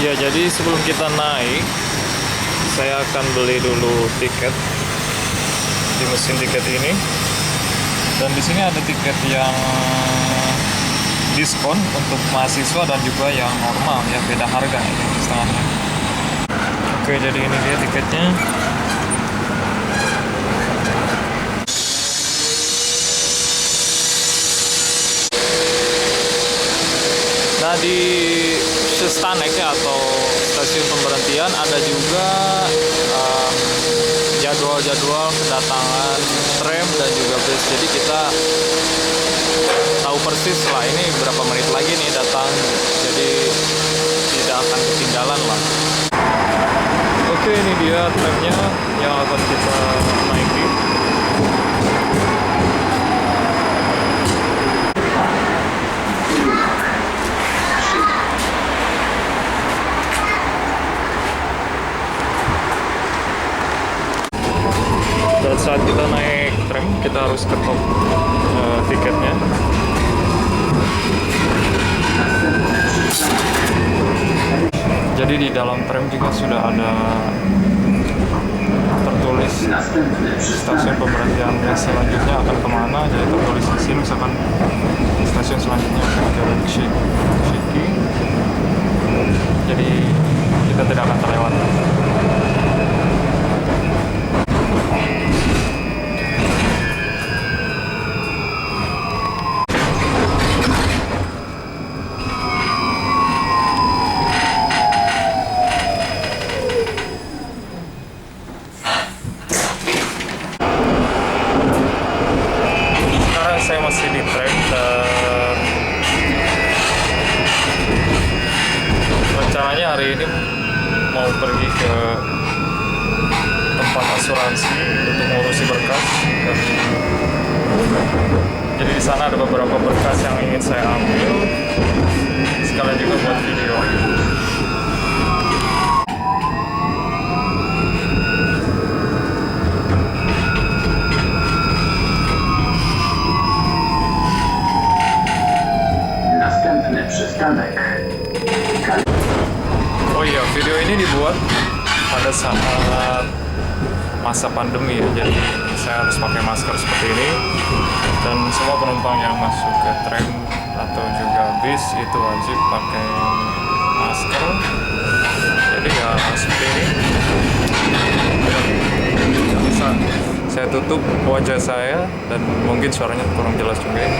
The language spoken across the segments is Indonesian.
Ya, jadi sebelum kita naik, saya akan beli dulu tiket di mesin tiket ini. Dan di sini ada tiket yang diskon untuk mahasiswa dan juga yang normal ya, beda harga ini setengahnya. Oke, jadi ini dia tiketnya. Nah, di Sestanek atau stasiun pemberhentian ada juga jadwal-jadwal kedatangan tram dan juga bus. Jadi kita tahu persis lah ini berapa menit lagi nih datang. Jadi tidak akan ketinggalan lah. Oke, ini dia tramnya yang akan kita naiki. Dan saat kita naik tram, kita harus ketok tiketnya. Jadi di dalam tram juga sudah ada tertulis stasiun pemberhentian yang selanjutnya akan kemana. Jadi tertulis di sini misalkan stasiun selanjutnya akan ke Shiki. Jadi kita tidak akan terlewat. Saya masih di tram dan rencananya hari ini mau pergi ke tempat asuransi untuk ngurusi berkas. Dan jadi di sana ada beberapa berkas yang ingin saya ambil, sekalian juga buat video. Oh iya, video ini dibuat pada saat masa pandemi ya, jadi saya harus pakai masker seperti ini. Dan semua penumpang yang masuk ke tram atau juga bis itu wajib pakai masker. Jadi ya seperti ini. Bisa saya tutup wajah saya dan mungkin suaranya kurang jelas juga ya.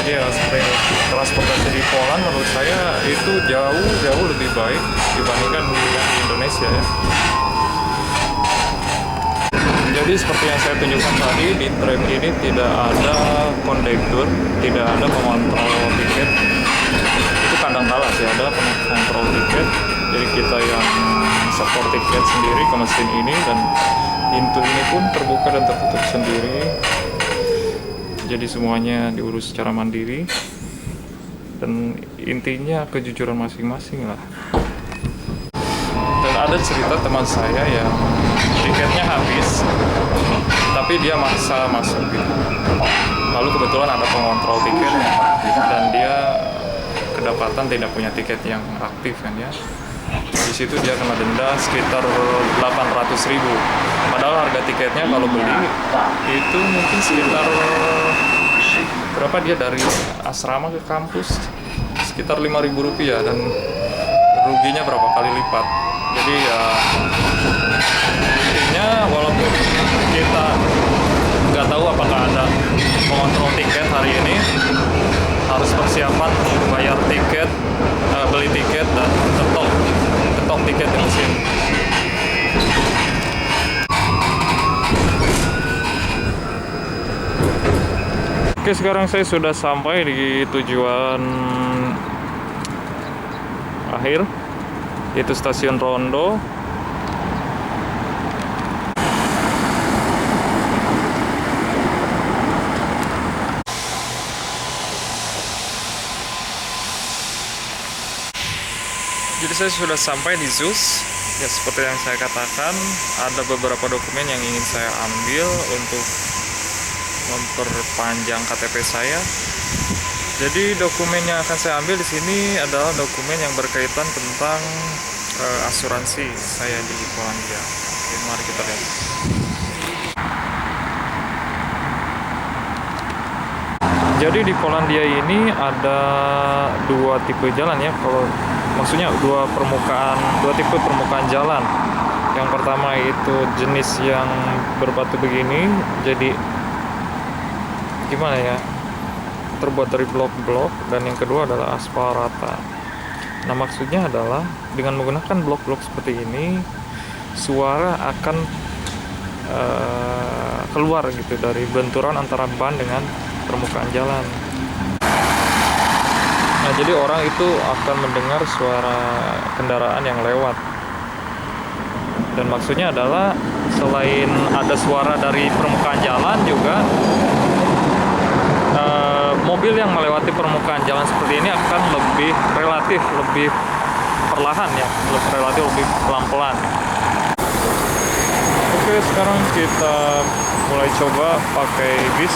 Jadi ya seperti transportasi di Poland menurut saya itu jauh lebih baik dibandingkan yang di Indonesia ya. Jadi seperti yang saya tunjukkan tadi, di tram ini tidak ada kondektur, tidak ada pengontrol tiket. Itu kandang kala sih, ada pengontrol tiket. Jadi kita yang setor tiket sendiri ke mesin ini, dan pintu ini pun terbuka dan tertutup sendiri. Jadi semuanya diurus secara mandiri, dan intinya kejujuran masing-masing lah. Dan ada cerita teman saya yang tiketnya habis, tapi dia maksa masuk gitu. Lalu kebetulan ada pengontrol tiketnya, dan dia kedapatan tidak punya tiket yang aktif kan ya. Di situ dia kena denda sekitar 800.000. Padahal harga tiketnya kalau beli itu mungkin sekitar berapa, dia dari asrama ke kampus sekitar 5.000 rupiah, dan ruginya berapa kali lipat. Jadi ya intinya walaupun kita nggak tahu apakah ada pengontrol tiket hari ini, harus persiapan bayar tiket, beli tiket dan ketok tiket di mesin. Oke, sekarang saya sudah sampai di tujuan akhir, yaitu stasiun Rondo. Jadi saya sudah sampai di ZUS. Ya, seperti yang saya katakan, ada beberapa dokumen yang ingin saya ambil untuk memperpanjang KTP saya. Jadi dokumen yang akan saya ambil di sini adalah dokumen yang berkaitan tentang asuransi saya di Polandia. Oke, mari kita lihat. Jadi di Polandia ini ada dua tipe jalan ya, kalau maksudnya dua tipe permukaan jalan. Yang pertama itu jenis yang berbatu begini, jadi gimana ya, terbuat dari blok-blok, dan yang kedua adalah aspal rata. Nah, maksudnya adalah dengan menggunakan blok-blok seperti ini, suara akan keluar gitu dari benturan antara ban dengan permukaan jalan. Nah, jadi orang itu akan mendengar suara kendaraan yang lewat. Dan maksudnya adalah selain ada suara dari permukaan jalan juga, mobil yang melewati permukaan jalan seperti ini akan relatif lebih perlahan ya, relatif lebih pelan-pelan. Oke, sekarang kita mulai coba pakai bis.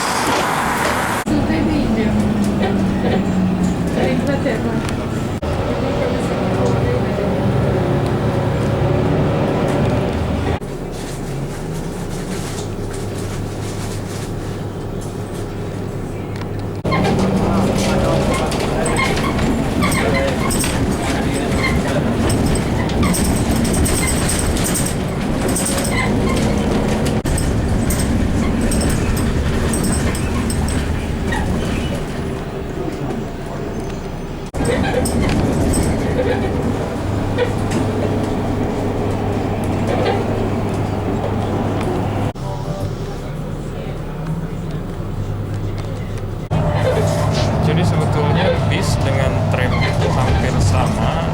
Jadi sebetulnya bis dengan tram itu hampir sama.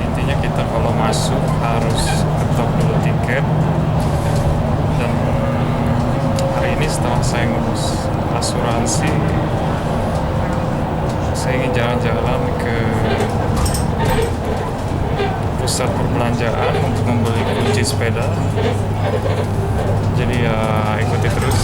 Intinya kita kalau masuk harus ketok dulu tiket. Dan hari ini setelah saya ngurus asuransi, saya ingin jalan-jalan ke pusat perbelanjaan untuk membeli kunci sepeda. Jadi ya ikuti terus.